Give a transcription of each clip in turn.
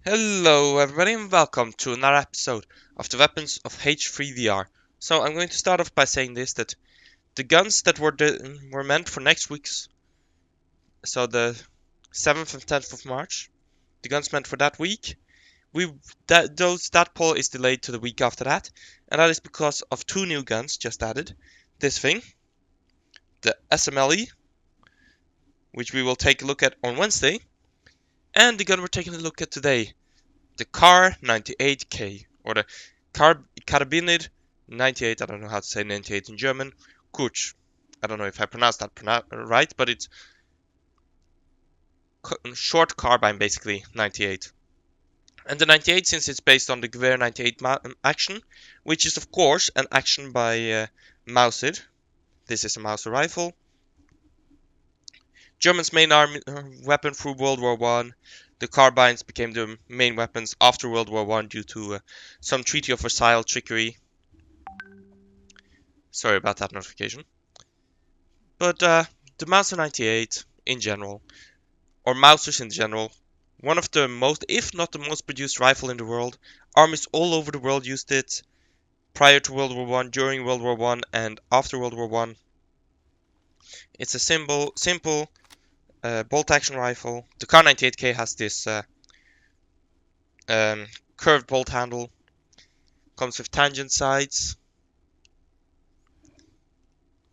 Hello everybody and welcome to another episode of the weapons of H3VR. So I'm going to start off by saying this, that the guns that were meant for next week's, so the 7th and 10th of March, the guns meant for that week, that poll is delayed to the week after that, and that is because of two new guns just added. This thing, the SMLE, which we will take a look at on Wednesday, and the gun we're taking a look at today, the Kar98K, or the Kar98, I don't know how to say 98 in German, Kurz. I don't know if I pronounced that right, but it's short carbine, basically, 98. And the 98, since it's based on the Gewehr 98 action, which is of course an action by Mauser. This is a Mauser rifle. Germany's main army weapon through World War I. The carbines became the main weapons after World War I due to some Treaty of Versailles trickery. Sorry about that notification. But the Mauser 98 in general, or Mausers in general, one of the most, if not the most produced rifle in the world. Armies all over the world used it prior to World War I, during World War I, and after World War I. It's a simple bolt action rifle. The Kar98K has this curved bolt handle. Comes with tangent sights.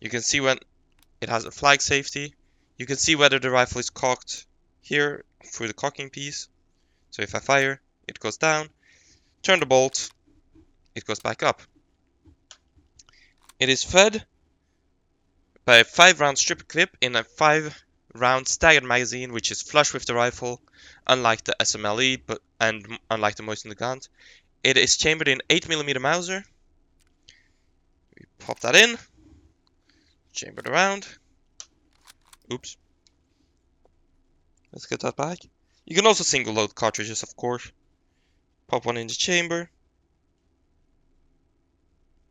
You can see when it has a flag safety. You can see whether the rifle is cocked here through the cocking piece. So if I fire, it goes down. Turn the bolt, it goes back up. It is fed by a 5-round strip clip in a 5-round staggered magazine, which is flush with the rifle, unlike the SMLE, and unlike the most in the guns. It is chambered in 8mm Mauser. We pop that in, chambered around. Oops. Let's get that back. You can also single load cartridges, of course. Pop one in the chamber.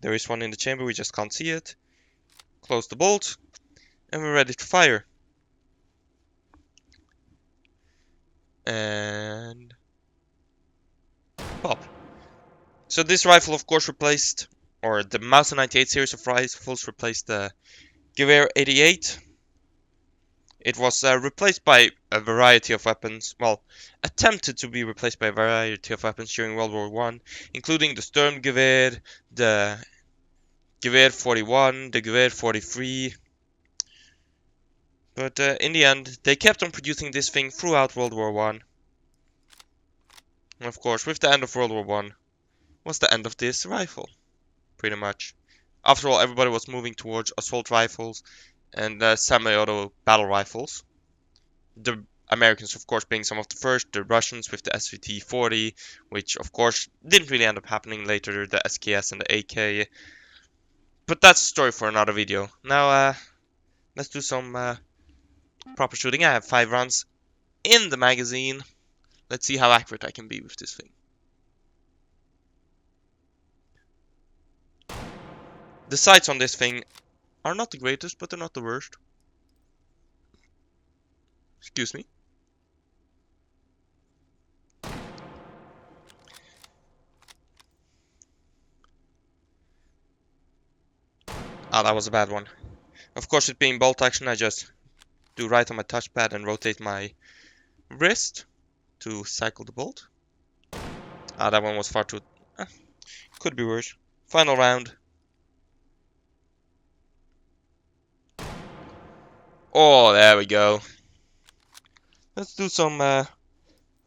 There is one in the chamber, we just can't see it. Close the bolt, and we're ready to fire. And pop. So this rifle, of course, replaced, or the Mauser 98 series of rifles replaced the Gewehr 88. It was replaced by a variety of weapons, well, attempted to be replaced by a variety of weapons during World War I, including the Sturmgewehr, the Gewehr 41, the Gewehr 43. But in the end, they kept on producing this thing throughout World War I. And of course, with the end of World War I, was the end of this rifle, pretty much. After all, everybody was moving towards assault rifles and semi-auto battle rifles. The Americans, of course, being some of the first, the Russians with the SVT-40, which, of course, didn't really end up happening later, the SKS and the AK. But that's a story for another video. Now, let's do some proper shooting. I have 5 rounds in the magazine. Let's see how accurate I can be with this thing. The sights on this thing are not the greatest, but they're not the worst. Excuse me. Ah, that was a bad one. Of course, it being bolt action, I just do right on my touchpad and rotate my wrist to cycle the bolt. Ah, that one was far too... could be worse. Final round. Oh, there we go. Let's do some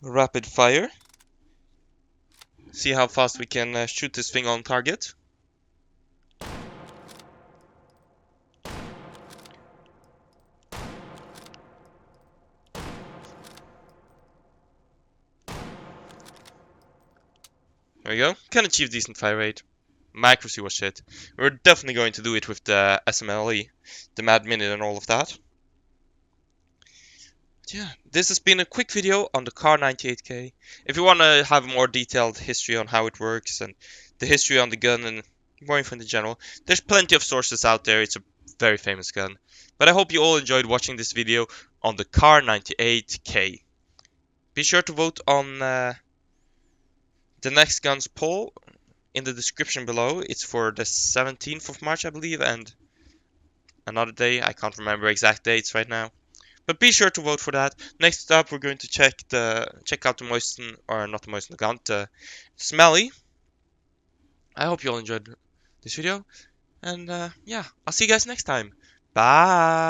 rapid fire. See how fast we can shoot this thing on target. There we go. Can achieve decent fire rate. My accuracy was shit. We're definitely going to do it with the SMLE, the Mad Minute and all of that. Yeah, this has been a quick video on the Kar98K. If you want to have a more detailed history on how it works and the history on the gun and more info in general, there's plenty of sources out there. It's a very famous gun. But I hope you all enjoyed watching this video on the Kar98K. Be sure to vote on the next guns poll in the description below. It's for the 17th of March, I believe, and another day. I can't remember exact dates right now. But be sure to vote for that. Next up, we're going to check out the moisten, or not the moisten, the gun, the smelly. I hope you all enjoyed this video, and yeah, I'll see you guys next time. Bye.